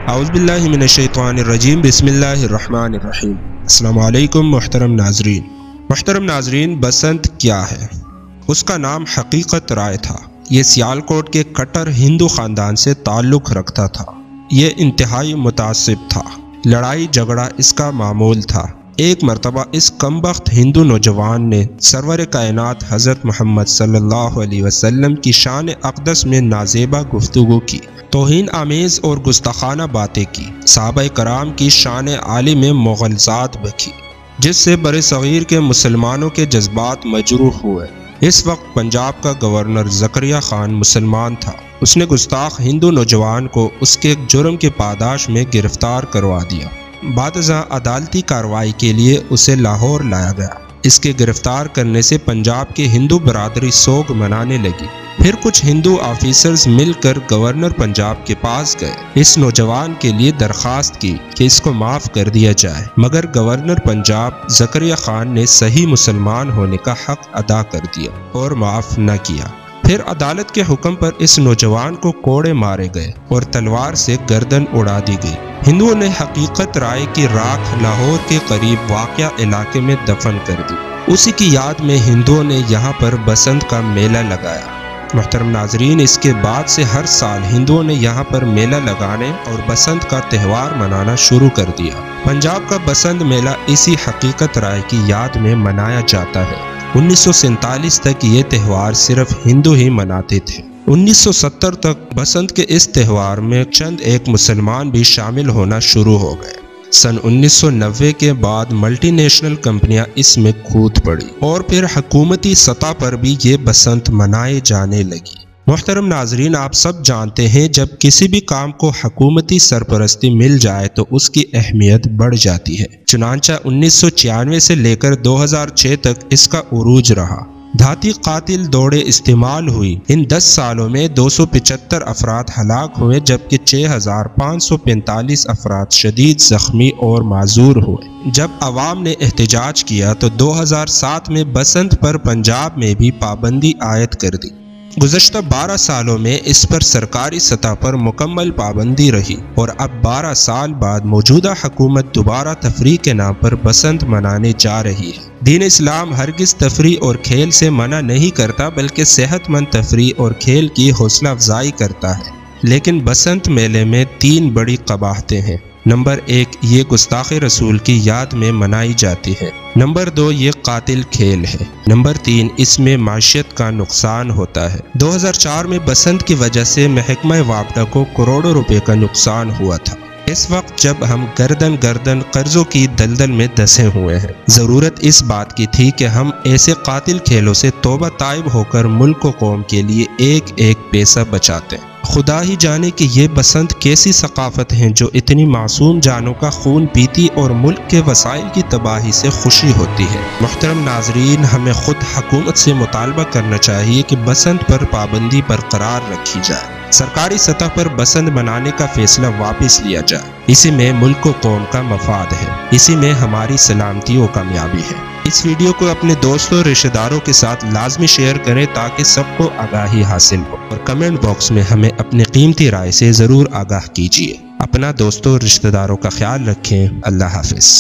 اعوذ باللہ من الشیطان الرجیم بسم اللہ الرحمن الرحیم۔ السلام علیکم محترم ناظرین، بسنت کیا ہے؟ اس کا نام حقیقت رائے تھا۔ یہ سیالکوٹ کے کٹر ہندو خاندان سے تعلق رکھتا تھا۔ یہ انتہائی متعصب تھا، لڑائی جھگڑا اس کا معمول تھا۔ ایک مرتبہ اس کمبخت ہندو نوجوان نے سرور کائنات حضرت محمد صلی اللہ علیہ وسلم کی شان اقدس میں نازیبا گفتگو کی، توہین آمیز اور گستاخانہ باتیں کی، صحابہ کرام کی شان عالی میں مغالطات بکی، جس سے برصغیر کے مسلمانوں کے جذبات مجروح ہوئے۔ اس وقت پنجاب کا گورنر زکریا خان مسلمان تھا۔ اس نے گستاخ ہندو نوجوان کو اس کے جرم کے پاداش میں گرفتار کروا دیا۔ بعد ازاں عدالتی کارروائی کے لیے اسے لاہور لایا گیا۔ اس کے گرفتار کرنے سے پنجاب کی ہندو برادری سوگ منانے لگی۔ پھر کچھ ہندو آفیسرز مل کر گورنر پنجاب کے پاس گئے، اس نوجوان کے لیے درخواست کی کہ اس کو معاف کر دیا جائے، مگر گورنر پنجاب زکریا خان نے صحیح مسلمان ہونے کا حق ادا کر دیا اور معاف نہ کیا۔ پھر عدالت کے حکم پر اس نوجوان کو کوڑے مارے گئے اور تلوار سے گردن اڑا دی گئی۔ ہندوؤں نے حقیقت رائے کی راکھ لاہور کے قریب واقع علاقے میں دفن کر دی۔ اسی کی یاد میں ہندوؤں نے یہاں پر بسنت کا میلہ لگایا۔ محترم ناظرین، اس کے بعد سے ہر سال ہندوؤں نے یہاں پر میلہ لگانے اور بسنت کا تہوار منانا شروع کر دیا۔ پنجاب کا بسنت میلہ اسی حقیقت رائے کی یاد میں منایا جاتا ہے۔ 1947 تک یہ تہوار صرف ہندو ہی مناتے تھے۔ 1970 تک بسنت کے اس تہوار میں چند ایک مسلمان بھی شامل ہونا شروع ہو گئے۔ سن 1990 کے بعد ملٹی نیشنل کمپنیاں اس میں کود پڑی اور پھر حکومتی سطح پر بھی یہ بسنت منائے جانے لگی۔ محترم ناظرین، آپ سب جانتے ہیں جب کسی بھی کام کو حکومتی سرپرستی مل جائے تو اس کی اہمیت بڑھ جاتی ہے۔ چنانچہ 1996 سے لے کر 2006 تک اس کا عروج رہا۔ دھاتی قاتل دوڑیں استعمال ہوئی۔ ان 10 سالوں میں 275 افراد ہلاک ہوئے، جبکہ 6545 افراد شدید زخمی اور معذور ہوئے۔ جب عوام نے احتجاج کیا تو 2007 میں بسنت پر پنجاب میں بھی پابندی عائد کر دی۔ گزشتہ 12 سالوں میں اس پر سرکاری سطح پر مکمل پابندی رہی اور اب 12 سال بعد موجودہ حکومت دوبارہ تفریح کے نام پر بسنت منانے جا رہی ہے۔ دین اسلام ہرگز تفریح اور کھیل سے منع نہیں کرتا، بلکہ صحت مند تفریح اور کھیل کی حوصلہ افزائی کرتا ہے۔ لیکن بسنت میلے میں 3 بڑی قباحتیں ہیں۔ نمبر 1، یہ گستاخ رسول کی یاد میں منائی جاتی ہے۔ نمبر 2، یہ قاتل کھیل ہے۔ نمبر 3، اس میں معیشت کا نقصان ہوتا ہے۔ 2004 میں بسنت کی وجہ سے محکمہ واپڈا کو کروڑوں روپے کا نقصان ہوا تھا۔ اس وقت جب ہم گردن قرضوں کی دلدل میں دھسے ہوئے ہیں، ضرورت اس بات کی تھی کہ ہم ایسے قاتل کھیلوں سے توبہ طائب ہو کر ملک و قوم کے لیے ایک ایک پیسہ بچاتے ہیں۔ خدا ہی جانے کہ یہ بسنت کیسی ثقافت ہیں جو اتنی معصوم جانوں کا خون پیتی اور ملک کے وسائل کی تباہی سے خوشی ہوتی ہے۔ محترم ناظرین، ہمیں خود حکومت سے مطالبہ کرنا چاہیے کہ بسنت پر پابندی برقرار رکھی جائے، سرکاری سطح پر بسنت منانے کا فیصلہ واپس لیا جائے۔ اسی میں ملک و قوم کا مفاد ہے، اسی میں ہماری سلامتی و کامیابی ہے۔ اس ویڈیو کو اپنے دوستوں رشتہ داروں کے ساتھ لازمی شیئر کریں تاکہ سب کو آگاہی حاصل ہو، اور کمنٹ باکس میں ہمیں اپنی قیمتی رائے سے ضرور آگاہ کیجیے۔ اپنا دوستوں رشتہ داروں کا خیال رکھیں۔ اللہ حافظ۔